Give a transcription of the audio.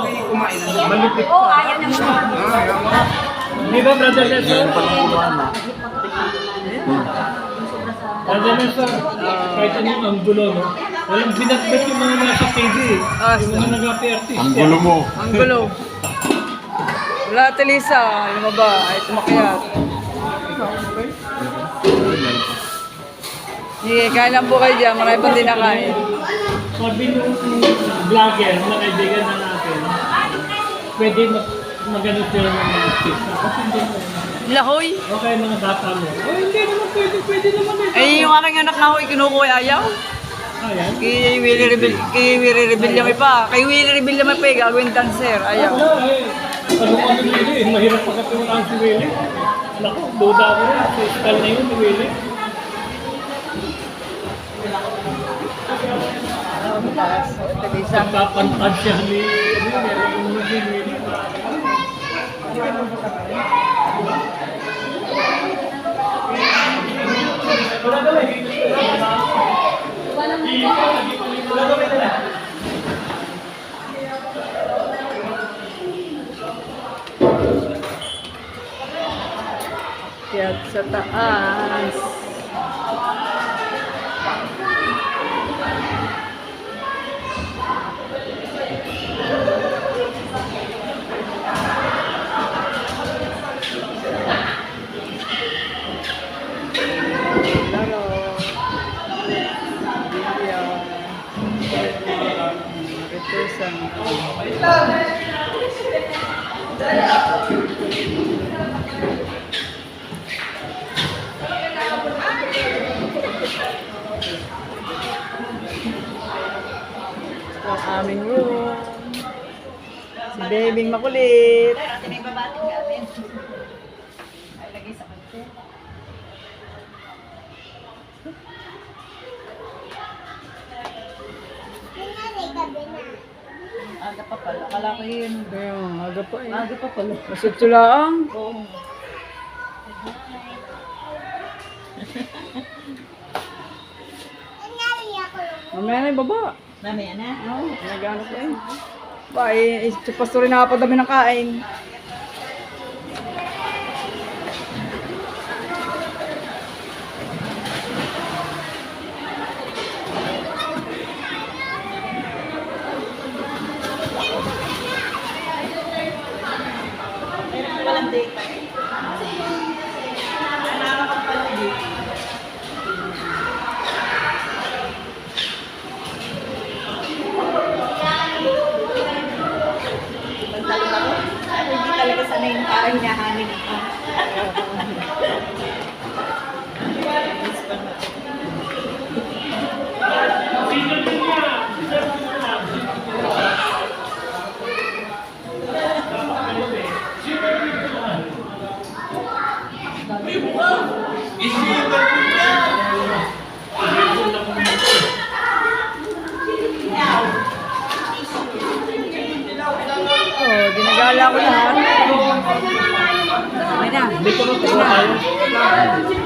kumain na. Malupit Oo, pa. ayaw naman. Di ba, Brother Nelson? Brother Nelson, kahit ano ang gulo, no? Walang binatbat yung mga nasa TV eh. Yung mga nag-artist. Ang gulo mo. Ang gulo. Wala, Telisa. Lumaba. Ay, tumakyat. Sige, kain lang po kayo dyan. Marami pang dinakain. Sabi nung vlogger na kaibigan na natin, pwede mag-ano sila ng mga tips. Kasi hindi mo. Lahoy. Okay, mga data mo. Oh, hindi naman pwede. Pwede naman eh. Ay, yung aking anak na hoy, kinukuha ayaw. Ayan. Kay Willie Rebillame pa. Kay Willie Rebillame pa, gagawin dancer. Ayaw. Wala eh. Ano ka ni Willie? Mahirap pagkatulaan si Willie. Naku, duda ko rin. Sa style na yun ni Willie. Telisa. Pagkapantad siya ni Willie. Kaya sa taas. Laro. Maritesan. Ito ang aming room. Si Babing makulit. Natin ay babating natin. Ay, lagay sa kante. Aga pa pala. Akala ko yun. Kaya, aga pa eh. Aga pa pala. Masutulaang. Oo. Mamaya na yung baba. Mamaya na. Oo, nagano pa eh. Ba, eh, si Pastor rin nakapadami ng kain. Walang data. Pagtalong ako, hindi talaga sanay yung parang hinahanin ako. Oh, ginagala ko lahat. Ay na. Hindi ko na tayo.